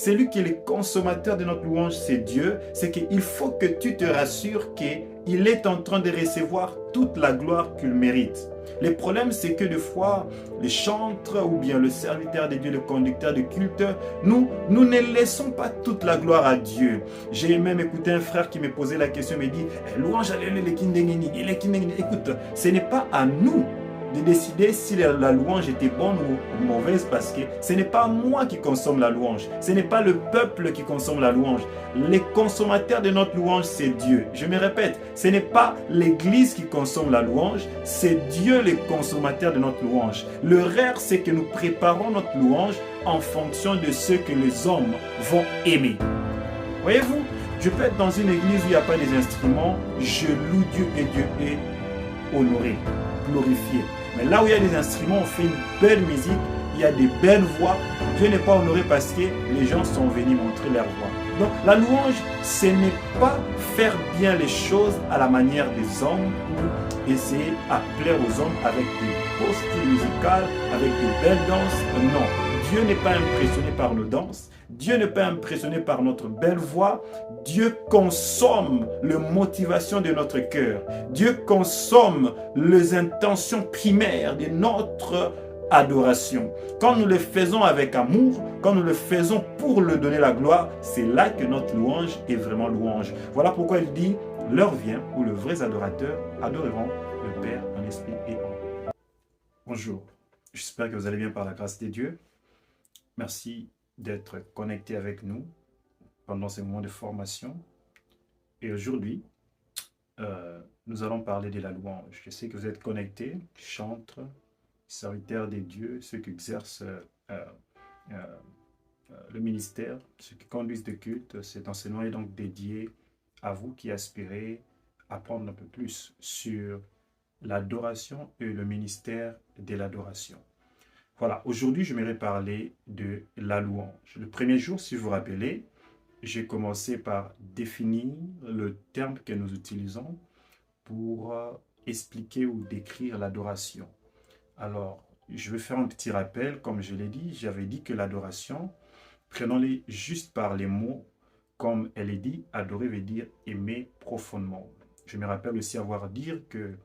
celui qui est le consommateur de notre louange, c'est Dieu. C'est qu'il faut que tu te rassures qu'il est en train de recevoir toute la gloire qu'il mérite. Le problème, c'est que des fois, les chantres ou bien le serviteur de Dieu, le conducteur de culte, nous ne laissons pas toute la gloire à Dieu. J'ai même écouté un frère qui me posait la question, il me dit, louange à l'élu, écoute, ce n'est pas à nous de décider si la louange était bonne ou mauvaise, parce que ce n'est pas moi qui consomme la louange, ce n'est pas le peuple qui consomme la louange. Les consommateurs de notre louange, c'est Dieu. Je me répète, ce n'est pas l'Église qui consomme la louange, c'est Dieu le consommateur de notre louange. L'erreur, c'est que nous préparons notre louange en fonction de ce que les hommes vont aimer. Voyez-vous, je peux être dans une église où il n'y a pas des instruments, je loue Dieu et Dieu est honoré, glorifié. Mais là où il y a des instruments, on fait une belle musique, il y a des belles voix. Dieu n'est pas honoré parce que les gens sont venus montrer leur voix. Donc la louange, ce n'est pas faire bien les choses à la manière des hommes ou essayer à plaire aux hommes avec des beaux styles musicaux, avec de belles danses. Non, Dieu n'est pas impressionné par nos danses. Dieu n'est pas impressionné par notre belle voix. Dieu consomme la motivation de notre cœur. Dieu consomme les intentions primaires de notre adoration. Quand nous le faisons avec amour, quand nous le faisons pour lui donner la gloire, c'est là que notre louange est vraiment louange. Voilà pourquoi il dit, l'heure vient où les vrais adorateurs adoreront le Père en esprit et en. Bonjour, j'espère que vous allez bien par la grâce de Dieu. Merci d'être connecté avec nous pendant ces moments de formation. Et aujourd'hui, nous allons parler de la louange. Je sais que vous êtes connectés, chantres, serviteurs des dieux, ceux qui exercent le ministère, ceux qui conduisent de culte. Cet enseignement est donc dédié à vous qui aspirez à apprendre un peu plus sur l'adoration et le ministère de l'adoration. Voilà, aujourd'hui, je m'aimerais parler de la louange. Le premier jour, si vous vous rappelez, j'ai commencé par définir le terme que nous utilisons pour expliquer ou décrire l'adoration. Alors, je vais faire un petit rappel. Comme je l'ai dit, j'avais dit que l'adoration, prenons-les juste par les mots, comme elle est dit, adorer veut dire aimer profondément. Je me rappelle aussi avoir dit que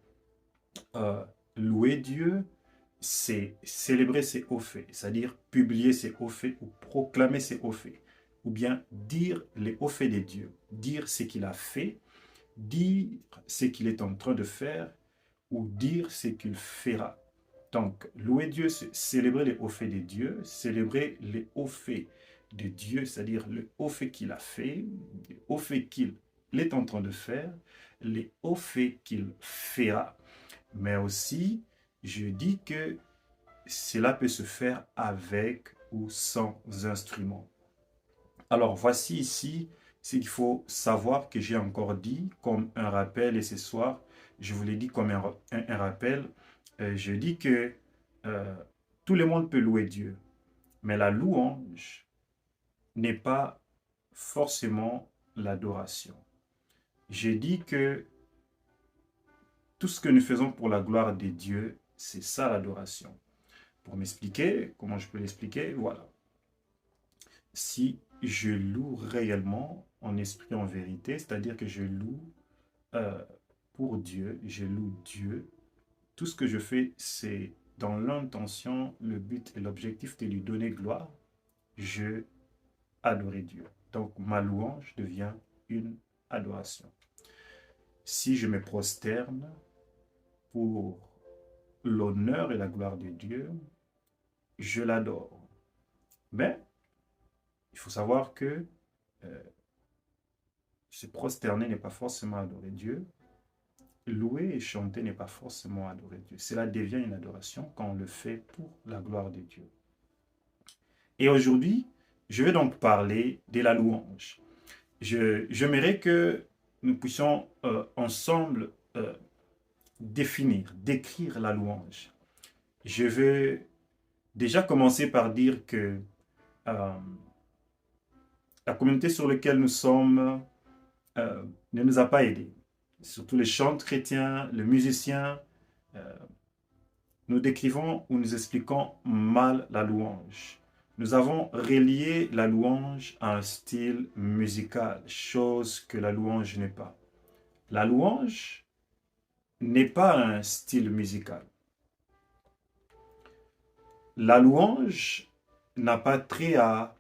louer Dieu, c'est célébrer ses hauts faits, c'est-à-dire publier ses hauts faits ou proclamer ses hauts faits, ou bien dire les hauts faits de Dieu, dire ce qu'il a fait, dire ce qu'il est en train de faire, ou dire ce qu'il fera. Donc, louer Dieu, c'est célébrer les hauts faits de Dieu, célébrer les hauts faits de Dieu, c'est-à-dire les hauts faits qu'il a fait, les hauts faits qu'il est en train de faire, les hauts faits qu'il fera. Mais aussi, je dis que cela peut se faire avec ou sans instrument. Alors, voici ici ce qu'il faut savoir que j'ai encore dit comme un rappel, et ce soir, je vous l'ai dit comme un rappel. Je dis que tout le monde peut louer Dieu, mais la louange n'est pas forcément l'adoration. J'ai dit que tout ce que nous faisons pour la gloire de Dieu, c'est ça l'adoration. Pour m'expliquer, comment je peux l'expliquer? Voilà. Si je loue réellement en esprit, en vérité, c'est-à-dire que je loue pour Dieu, je loue Dieu, tout ce que je fais, c'est dans l'intention, le but et l'objectif de lui donner gloire, je adore Dieu. Donc ma louange devient une adoration. Si je me prosterne pour l'honneur et la gloire de Dieu, je l'adore. Mais il faut savoir que se prosterner n'est pas forcément adorer Dieu. Louer et chanter n'est pas forcément adorer Dieu. Cela devient une adoration quand on le fait pour la gloire de Dieu. Et aujourd'hui, je vais donc parler de la louange. J'aimerais que nous puissions ensemble décrire la louange. Je vais déjà commencer par dire que la communauté sur laquelle nous sommes ne nous a pas aidés. Surtout les chantres chrétiens, les musiciens, nous décrivons ou nous expliquons mal la louange. Nous avons relié la louange à un style musical, chose que la louange n'est pas. La louange n'est pas un style musical. La louange n'a pas trait à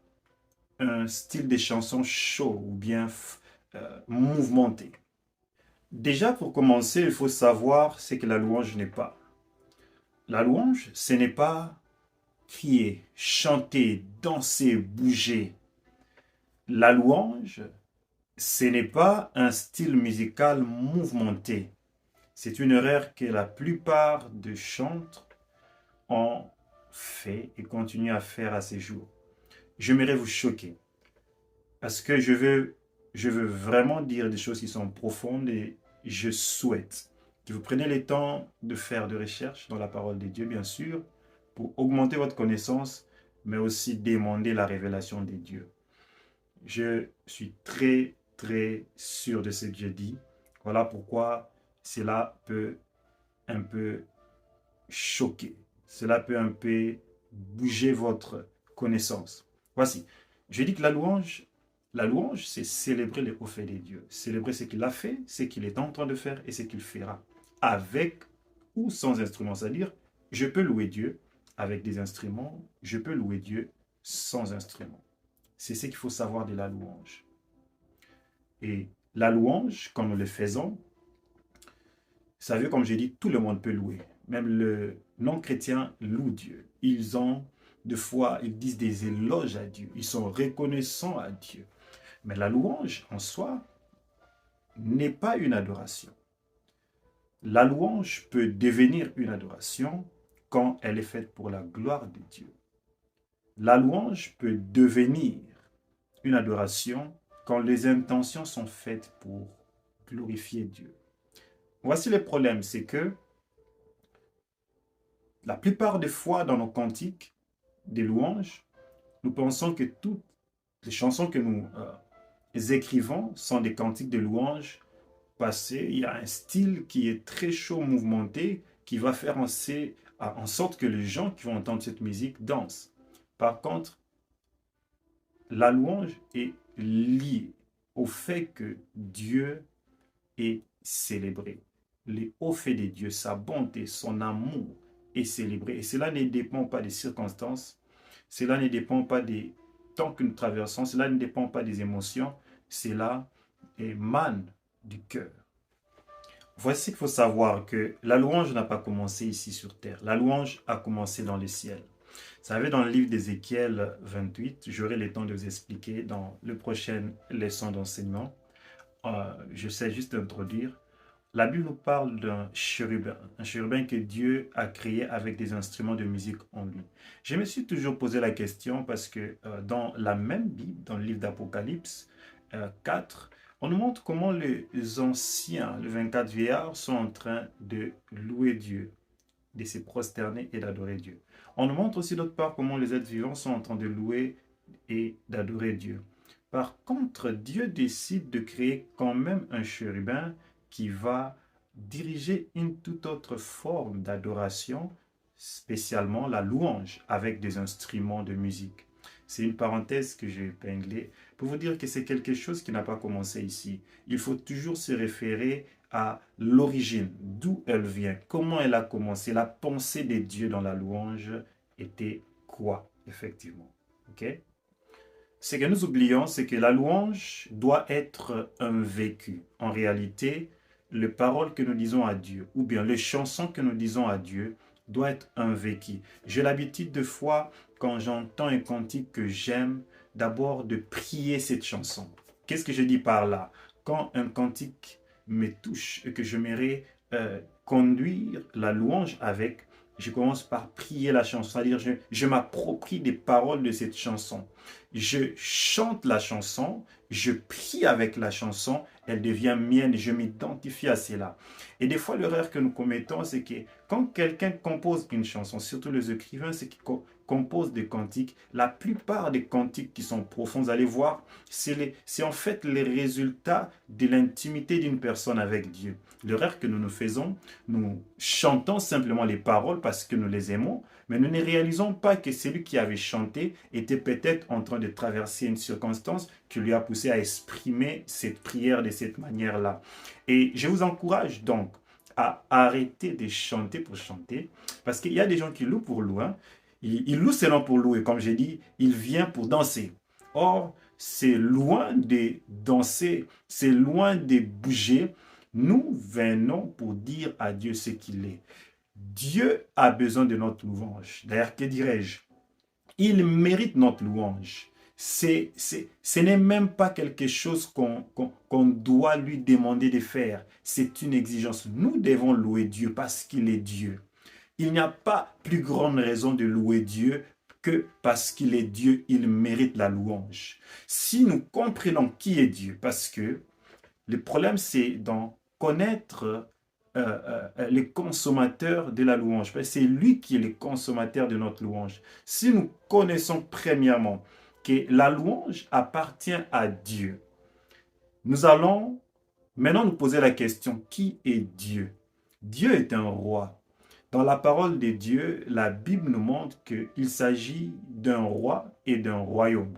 un style de chanson chaud ou bien mouvementé. Déjà, pour commencer, il faut savoir ce que la louange n'est pas. La louange, ce n'est pas crier, chanter, danser, bouger. La louange, ce n'est pas un style musical mouvementé. C'est une erreur que la plupart des chantres ont fait et continuent à faire à ces jours. J'aimerais vous choquer parce que je veux vraiment dire des choses qui sont profondes et je souhaite que vous preniez le temps de faire des recherches dans la parole de Dieu, bien sûr, pour augmenter votre connaissance, mais aussi demander la révélation de Dieu. Je suis très, très sûr de ce que je dis. Voilà pourquoi cela peut un peu choquer. Cela peut un peu bouger votre connaissance. Voici, je dis que la louange, c'est célébrer les hauts faits de Dieu. Célébrer ce qu'il a fait, ce qu'il est en train de faire et ce qu'il fera. Avec ou sans instrument. C'est-à-dire, je peux louer Dieu avec des instruments, je peux louer Dieu sans instrument. C'est ce qu'il faut savoir de la louange. Et la louange, quand nous le faisons, vous savez, comme j'ai dit, tout le monde peut louer. Même le non-chrétien loue Dieu. Ils ont, de fois, ils disent des éloges à Dieu. Ils sont reconnaissants à Dieu. Mais la louange, en soi, n'est pas une adoration. La louange peut devenir une adoration quand elle est faite pour la gloire de Dieu. La louange peut devenir une adoration quand les intentions sont faites pour glorifier Dieu. Voici le problème, c'est que la plupart des fois dans nos cantiques des louanges, nous pensons que toutes les chansons que nous écrivons sont des cantiques de louanges passés. Il y a un style qui est très chaud, mouvementé, qui va faire en sorte que les gens qui vont entendre cette musique dansent. Par contre, la louange est liée au fait que Dieu est célébré. Les hauts faits de Dieu, sa bonté, son amour est célébré. Et cela ne dépend pas des circonstances, cela ne dépend pas des temps que nous traversons, cela ne dépend pas des émotions, cela émane du cœur. Voici qu'il faut savoir que la louange n'a pas commencé ici sur terre. La louange a commencé dans les ciels. Vous savez, dans le livre d'Ézéchiel 28, j'aurai le temps de vous expliquer dans le prochain leçon d'enseignement. Je sais juste d'introduire. La Bible nous parle d'un chérubin que Dieu a créé avec des instruments de musique en lui. Je me suis toujours posé la question parce que dans la même Bible, dans le livre d'Apocalypse 4, on nous montre comment les anciens, les 24 vieillards, sont en train de louer Dieu, de se prosterner et d'adorer Dieu. On nous montre aussi d'autre part comment les êtres vivants sont en train de louer et d'adorer Dieu. Par contre, Dieu décide de créer quand même un chérubin qui va diriger une toute autre forme d'adoration, spécialement la louange, avec des instruments de musique. C'est une parenthèse que j'ai épinglée pour vous dire que c'est quelque chose qui n'a pas commencé ici. Il faut toujours se référer à l'origine, d'où elle vient, comment elle a commencé, la pensée des dieux dans la louange était quoi, effectivement. Ok? Ce que nous oublions, c'est que la louange doit être un vécu. En réalité, les paroles que nous disons à Dieu, ou bien les chansons que nous disons à Dieu, doit être un vécu. J'ai l'habitude de fois, quand j'entends un cantique que j'aime, d'abord de prier cette chanson. Qu'est-ce que je dis par là? Quand un cantique me touche et que je m'aimerais conduire la louange avec, je commence par prier la chanson, c'est-à-dire je m'approprie des paroles de cette chanson. Je chante la chanson, je prie avec la chanson, elle devient mienne et je m'identifie à cela. Et des fois, l'erreur que nous commettons, c'est que quand quelqu'un compose une chanson, surtout les écrivains, c'est qu'ils composent des cantiques. La plupart des cantiques qui sont profonds, vous allez voir, c'est en fait les résultats de l'intimité d'une personne avec Dieu. L'erreur que nous nous faisons, nous chantons simplement les paroles parce que nous les aimons, mais nous ne réalisons pas que celui qui avait chanté était peut-être en train de traverser une circonstance qui lui a poussé à exprimer cette prière de cette manière-là. Et je vous encourage donc à arrêter de chanter pour chanter, parce qu'il y a des gens qui louent pour louer, hein. Ils louent seulement pour louer, comme j'ai dit, il vient pour danser. Or, c'est loin de danser, c'est loin de bouger. Nous venons pour dire à Dieu ce qu'il est. Dieu a besoin de notre louange. D'ailleurs, que dirais-je? Il mérite notre louange. Ce n'est même pas quelque chose qu'on doit lui demander de faire. C'est une exigence. Nous devons louer Dieu parce qu'il est Dieu. Il n'y a pas plus grande raison de louer Dieu que parce qu'il est Dieu, il mérite la louange. Si nous comprenons qui est Dieu, parce que le problème c'est d'en connaître les consommateurs de la louange. C'est lui qui est le consommateur de notre louange. Si nous connaissons premièrement que la louange appartient à Dieu, nous allons maintenant nous poser la question, qui est Dieu? Dieu est un roi. Dans la parole de Dieu, la Bible nous montre qu'il s'agit d'un roi et d'un royaume.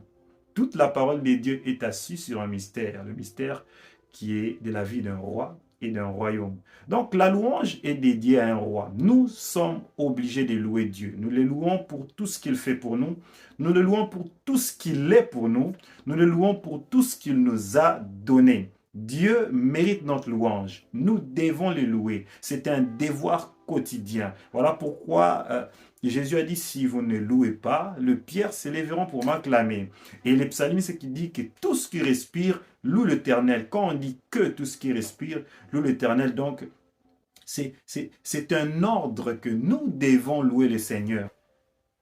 Toute la parole de Dieu est assise sur un mystère, le mystère qui est de la vie d'un roi et d'un royaume. Donc la louange est dédiée à un roi. Nous sommes obligés de louer Dieu. Nous le louons pour tout ce qu'il fait pour nous. Nous le louons pour tout ce qu'il est pour nous. Nous le louons pour tout ce qu'il nous a donné. Dieu mérite notre louange. Nous devons le louer. C'est un devoir quotidien. Voilà pourquoi Jésus a dit, si vous ne louez pas, les pierres s'élèveront pour m'acclamer. Et les psalmistes qui dit que tout ce qui respire loue l'Éternel. Quand on dit que tout ce qui respire loue l'Éternel, donc c'est un ordre que nous devons louer le Seigneur.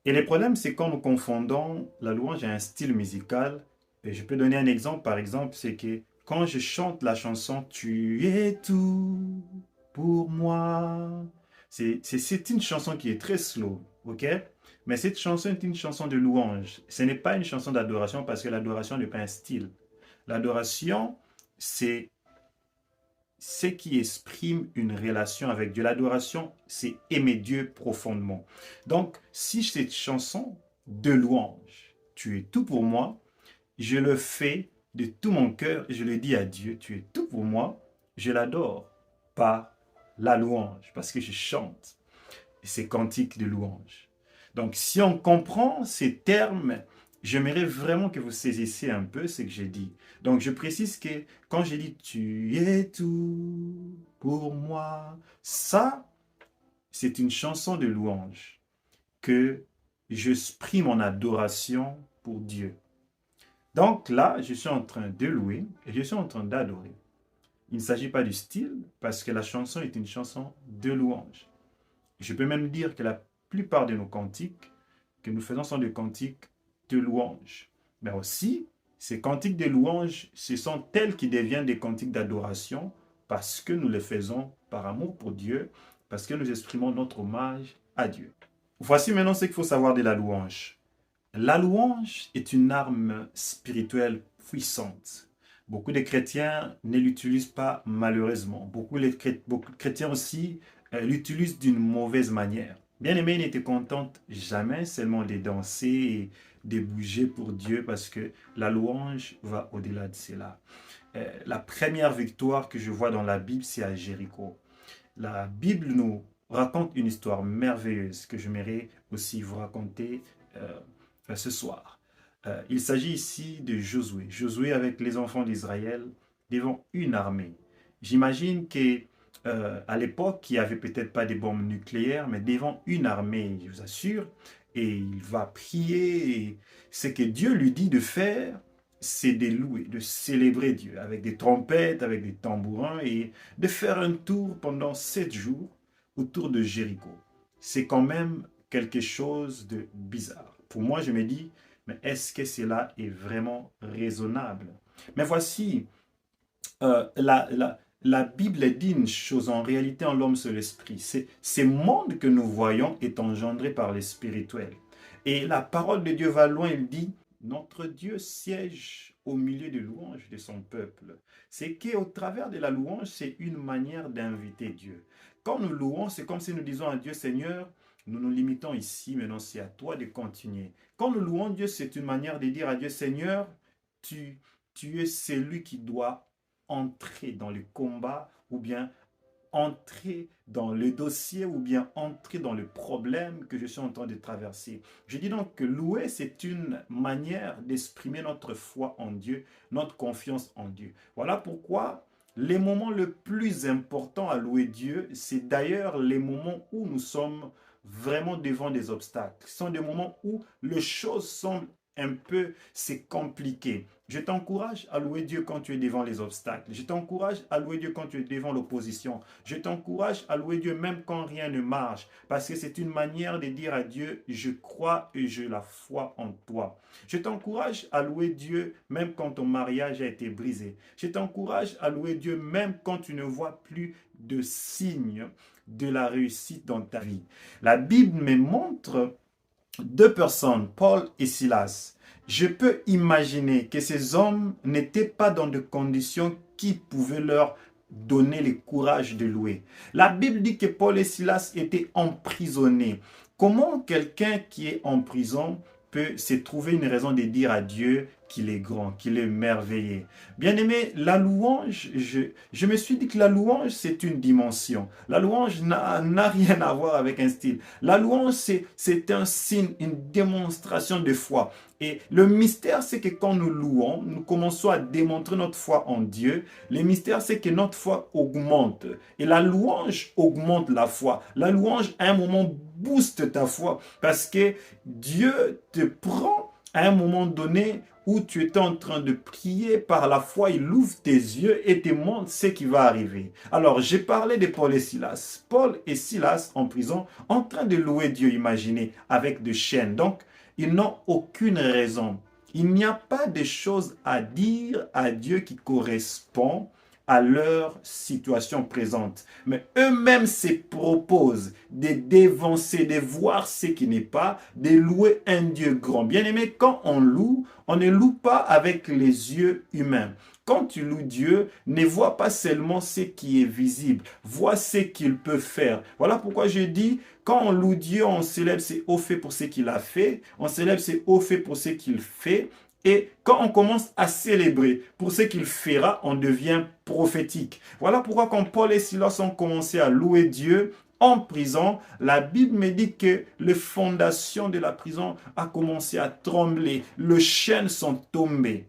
Et le problème, c'est quand nous confondons la louange à un style musical. Et je peux donner un exemple, par exemple, c'est que quand je chante la chanson « Tu es tout pour moi », c'est une chanson qui est très slow, ok? Mais cette chanson est une chanson de louange. Ce n'est pas une chanson d'adoration parce que l'adoration n'est pas un style. L'adoration, c'est ce qui exprime une relation avec Dieu. L'adoration, c'est aimer Dieu profondément. Donc, si cette chanson de louange, tu es tout pour moi, je le fais de tout mon cœur et je le dis à Dieu, tu es tout pour moi, je l'adore par la louange, parce que je chante ces cantiques de louange. Donc, si on comprend ces termes, j'aimerais vraiment que vous saisissiez un peu ce que j'ai dit. Donc, je précise que quand j'ai dit « Tu es tout pour moi », ça, c'est une chanson de louange que j'exprime en adoration pour Dieu. Donc là, je suis en train de louer et je suis en train d'adorer. Il ne s'agit pas du style parce que la chanson est une chanson de louange. Je peux même dire que la plupart de nos cantiques que nous faisons sont des cantiques de louange. Mais aussi, ces cantiques de louange, ce sont tels qui deviennent des cantiques d'adoration parce que nous les faisons par amour pour Dieu, parce que nous exprimons notre hommage à Dieu. Voici maintenant ce qu'il faut savoir de la louange. La louange est une arme spirituelle puissante. Beaucoup de chrétiens ne l'utilisent pas malheureusement. Beaucoup de chrétiens aussi l'utilisent d'une mauvaise manière. Bien-aimés, ne te contente jamais seulement de danser et de bouger pour Dieu parce que la louange va au-delà de cela. La première victoire que je vois dans la Bible, c'est à Jéricho. La Bible nous raconte une histoire merveilleuse que j'aimerais aussi vous raconter ce soir. Il s'agit ici de Josué. Josué avec les enfants d'Israël devant une armée. J'imagine qu'à l'époque, il n'y avait peut-être pas de bombes nucléaires, mais devant une armée, je vous assure, et il va prier. Et ce que Dieu lui dit de faire, c'est de louer, de célébrer Dieu avec des trompettes, avec des tambourins et de faire un tour pendant 7 jours autour de Jéricho. C'est quand même quelque chose de bizarre. Pour moi, je me dis, mais est-ce que cela est vraiment raisonnable? Mais voici, la Bible dit une chose, en réalité, en l'homme, c'est l'esprit. Ce monde que nous voyons est engendré par les spirituels. Et la parole de Dieu va loin, il dit, notre Dieu siège au milieu de louanges de son peuple. C'est qu'au travers de la louange, c'est une manière d'inviter Dieu. Quand nous louons, c'est comme si nous disons à Dieu, Seigneur, nous nous limitons ici, maintenant c'est à toi de continuer. Quand nous louons Dieu, c'est une manière de dire à Dieu, Seigneur, tu es celui qui doit entrer dans le combat ou bien entrer dans le dossier ou bien entrer dans le problème que je suis en train de traverser. Je dis donc que louer, c'est une manière d'exprimer notre foi en Dieu, notre confiance en Dieu. Voilà pourquoi les moments les plus importants à louer Dieu, c'est d'ailleurs les moments où nous sommes vraiment devant des obstacles. Ce sont des moments où les choses semblent un peu, c'est compliqué. Je t'encourage à louer Dieu quand tu es devant les obstacles. Je t'encourage à louer Dieu quand tu es devant l'opposition. Je t'encourage à louer Dieu même quand rien ne marche. Parce que c'est une manière de dire à Dieu, je crois et j'ai la foi en toi. Je t'encourage à louer Dieu même quand ton mariage a été brisé. Je t'encourage à louer Dieu même quand tu ne vois plus de signes de la réussite dans ta vie. La Bible me montre deux personnes, Paul et Silas. Je peux imaginer que ces hommes n'étaient pas dans des conditions qui pouvaient leur donner le courage de louer. La Bible dit que Paul et Silas étaient emprisonnés. Comment quelqu'un qui est en prison peut se trouver une raison de dire à Dieu qu'il est grand, qu'il est merveilleux? Bien aimé, la louange, je me suis dit que la louange, c'est une dimension. La louange n'a rien à voir avec un style. La louange, c'est un signe, une démonstration de foi. Et le mystère, c'est que quand nous louons, nous commençons à démontrer notre foi en Dieu. Le mystère, c'est que notre foi augmente. Et la louange augmente la foi. La louange, à un moment, booste ta foi. Parce que Dieu te prend à un moment donné où tu es en train de prier par la foi, il ouvre tes yeux et te montre ce qui va arriver. Alors, j'ai parlé de Paul et Silas. Paul et Silas en prison, en train de louer Dieu, imaginez, avec des chaînes. Donc, ils n'ont aucune raison. Il n'y a pas de choses à dire à Dieu qui correspond à leur situation présente. Mais eux-mêmes se proposent de dévancer, de voir ce qui n'est pas, de louer un Dieu grand. Bien aimé, quand on loue, on ne loue pas avec les yeux humains. Quand tu loues Dieu, ne vois pas seulement ce qui est visible, vois ce qu'il peut faire. Voilà pourquoi je dis, quand on loue Dieu, on célèbre ses hauts faits pour ce qu'il a fait, on célèbre ses hauts faits pour ce qu'il fait, et quand on commence à célébrer pour ce qu'il fera, on devient prophétique. Voilà pourquoi quand Paul et Silas ont commencé à louer Dieu en prison, la Bible me dit que les fondations de la prison ont commencé à trembler, les chaînes sont tombées.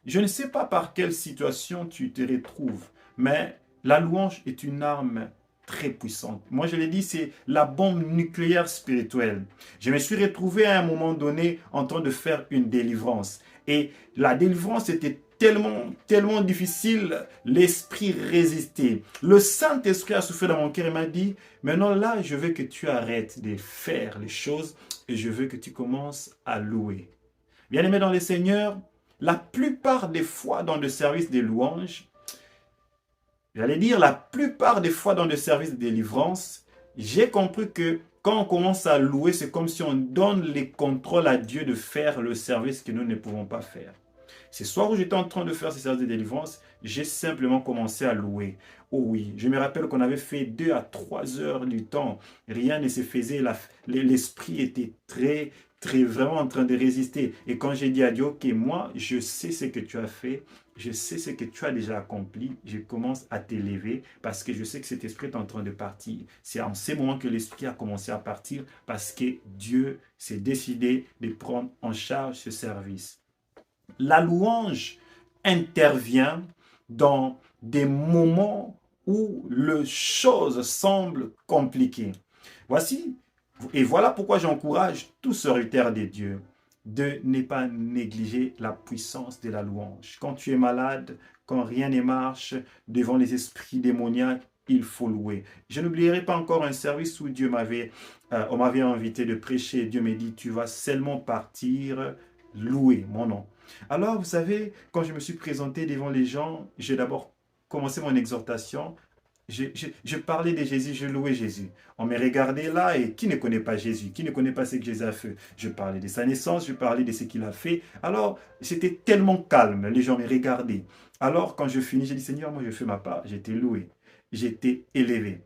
Je ne sais pas par quelle situation tu te retrouves, mais la louange est une arme très puissante. Moi, je l'ai dit, c'est la bombe nucléaire spirituelle. Je me suis retrouvé à un moment donné en train de faire une délivrance. Et la délivrance était tellement difficile, l'esprit résistait. Le Saint-Esprit a soufflé dans mon cœur et m'a dit, maintenant là, je veux que tu arrêtes de faire les choses et je veux que tu commences à louer. Bien-aimé dans le Seigneur, la plupart des fois dans le service des louanges, j'allais dire la plupart des fois dans le service de délivrance, j'ai compris que quand on commence à louer, c'est comme si on donne les contrôles à Dieu de faire le service que nous ne pouvons pas faire. Ce soir où j'étais en train de faire ce service de délivrance, j'ai simplement commencé à louer. Oh oui, je me rappelle qu'on avait fait 2 à 3 heures du temps. Rien ne se faisait. L'esprit était très vraiment en train de résister. Et quand j'ai dit à Dieu, ok, moi, je sais ce que tu as fait, je sais ce que tu as déjà accompli, je commence à t'élever parce que je sais que cet esprit est en train de partir. C'est en ces moments que l'esprit a commencé à partir parce que Dieu s'est décidé de prendre en charge ce service. La louange intervient dans des moments où les choses semblent compliquées. Voilà pourquoi j'encourage tous serviteurs de Dieu de ne pas négliger la puissance de la louange. Quand tu es malade, quand rien ne marche, devant les esprits démoniaques, il faut louer. Je n'oublierai pas encore un service où on m'avait invité de prêcher. Dieu m'a dit, tu vas seulement partir louer mon nom. Alors, vous savez, quand je me suis présenté devant les gens, j'ai d'abord commencé mon exhortation. je parlais de Jésus, je louais Jésus. On me regardait là et qui ne connaît pas Jésus? Qui ne connaît pas ce que Jésus a fait? Je parlais de sa naissance, je parlais de ce qu'il a fait. Alors, c'était tellement calme, les gens me regardaient. Alors, quand je finis, j'ai dit, Seigneur, moi je fais ma part, j'étais loué, j'étais élevé.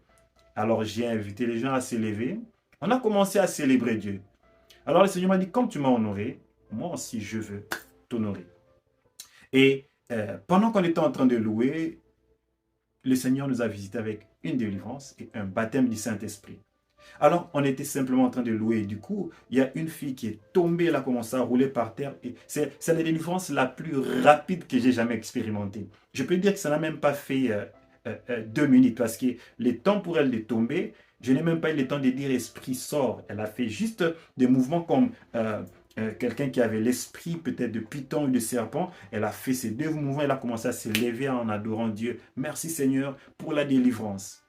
Alors, j'ai invité les gens à s'élever. On a commencé à célébrer Dieu. Alors, le Seigneur m'a dit, comme tu m'as honoré, moi aussi je veux t'honorer. Et pendant qu'on était en train de louer, le Seigneur nous a visités avec une délivrance et un baptême du Saint-Esprit. Alors, on était simplement en train de louer. Du coup, il y a une fille qui est tombée, elle a commencé à rouler par terre. Et c'est la délivrance la plus rapide que j'ai jamais expérimentée. Je peux dire que ça n'a même pas fait 2 minutes parce que le temps pour elle de tomber, je n'ai même pas eu le temps de dire esprit sort. Elle a fait juste des mouvements comme quelqu'un qui avait l'esprit peut-être de python ou de serpent. Elle a fait ces 2 mouvements, elle a commencé à se lever en adorant Dieu. Merci Seigneur pour la délivrance.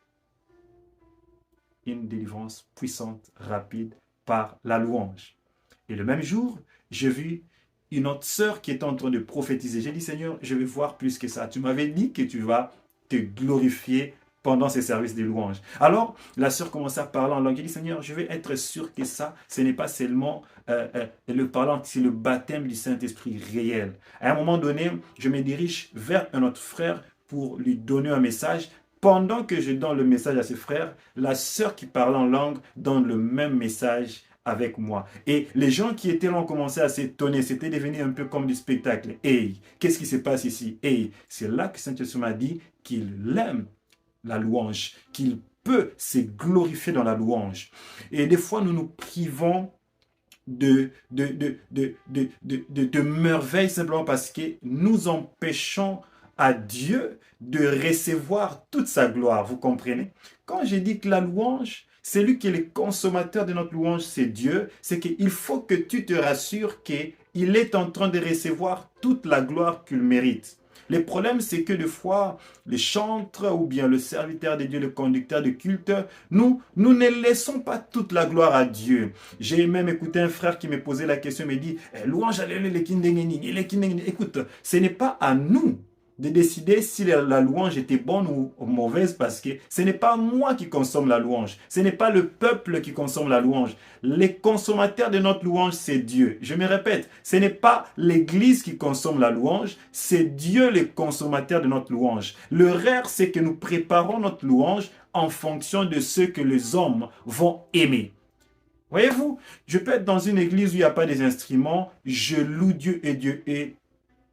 Une délivrance puissante, rapide, par la louange. Et le même jour, j'ai vu une autre sœur qui était en train de prophétiser. J'ai dit, Seigneur, je vais voir plus que ça. Tu m'avais dit que tu vas te glorifier pendant ces services de louange. Alors, la sœur commençait à parler en langue. Elle dit, Seigneur, je vais être sûr que ça, ce n'est pas seulement le parlant, c'est le baptême du Saint-Esprit réel. À un moment donné, je me dirige vers un autre frère pour lui donner un message. Pendant que je donne le message à ce frère, la sœur qui parle en langue donne le même message avec moi. Et les gens qui étaient là ont commencé à s'étonner. C'était devenu un peu comme du spectacle. Hey, qu'est-ce qui se passe ici? Hey, c'est là que Saint-Esprit m'a dit qu'il aime la louange, qu'il peut se glorifier dans la louange. Et des fois, nous nous privons de merveilles simplement parce que nous empêchons à Dieu de recevoir toute sa gloire. Vous comprenez? Quand j'ai dit que la louange, c'est lui qui est le consommateur de notre louange, c'est Dieu, c'est qu'il faut que tu te rassures qu'il est en train de recevoir toute la gloire qu'il mérite. Le problème, c'est que des fois, les chantres ou bien le serviteur de Dieu, le conducteur de culte, nous ne laissons pas toute la gloire à Dieu. J'ai même écouté un frère qui me posait la question, il me dit, louange, écoute, ce n'est pas à nous de décider si la louange était bonne ou mauvaise parce que ce n'est pas moi qui consomme la louange. Ce n'est pas le peuple qui consomme la louange. Les consommateurs de notre louange, c'est Dieu. Je me répète, ce n'est pas l'Église qui consomme la louange, c'est Dieu le consommateur de notre louange. L'erreur, c'est que nous préparons notre louange en fonction de ce que les hommes vont aimer. Voyez-vous, je peux être dans une église où il n'y a pas des instruments, je loue Dieu et Dieu est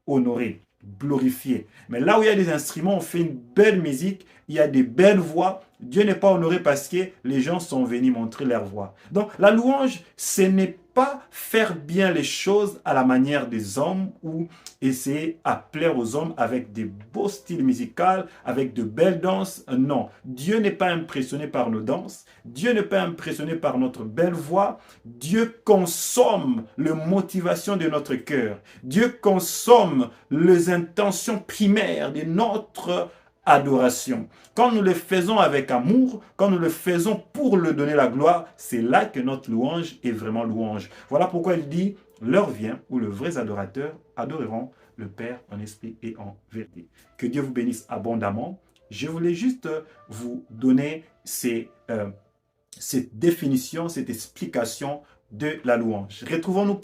honoré, glorifié. Mais là où il y a des instruments, on fait une belle musique, il y a des belles voix. Dieu n'est pas honoré parce que les gens sont venus montrer leur voix. Donc la louange, ce n'est pas faire bien les choses à la manière des hommes ou essayer à plaire aux hommes avec des beaux styles musicaux, avec de belles danses. Non, Dieu n'est pas impressionné par nos danses. Dieu n'est pas impressionné par notre belle voix. Dieu consomme la motivation de notre cœur. Dieu consomme les intentions primaires de notre adoration. Quand nous le faisons avec amour, quand nous le faisons pour lui donner la gloire, c'est là que notre louange est vraiment louange. Voilà pourquoi il dit, l'heure vient où les vrais adorateurs adoreront le Père en esprit et en vérité. Que Dieu vous bénisse abondamment. Je voulais juste vous donner cette définition, cette explication de la louange. Retrouvons-nous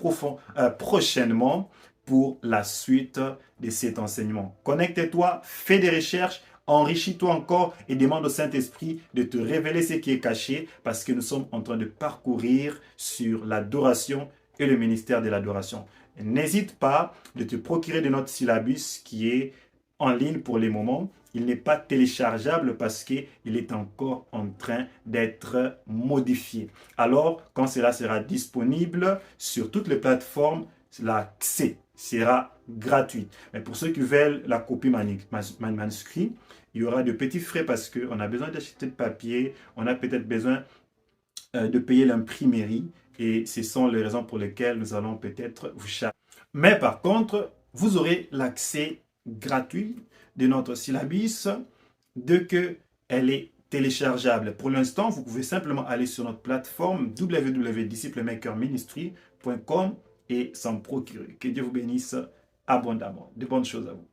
prochainement pour la suite de cet enseignement. Connecte-toi, fais des recherches, enrichis-toi encore et demande au Saint-Esprit de te révéler ce qui est caché parce que nous sommes en train de parcourir sur l'adoration et le ministère de l'adoration. N'hésite pas de te procurer de notre syllabus qui est en ligne pour les moments. Il n'est pas téléchargeable parce qu'il est encore en train d'être modifié. Alors, quand cela sera disponible sur toutes les plateformes, l'accès sera gratuit. Mais pour ceux qui veulent la copie manuscrite, il y aura de petits frais parce qu'on a besoin d'acheter de papier, on a peut-être besoin de payer l'imprimerie et ce sont les raisons pour lesquelles nous allons peut-être vous charger. Mais par contre, vous aurez l'accès gratuit de notre syllabus dès qu'elle est téléchargeable. Pour l'instant, vous pouvez simplement aller sur notre plateforme www.disciplemakerministry.com et s'en procurer. Que Dieu vous bénisse abondamment. De bonnes choses à vous.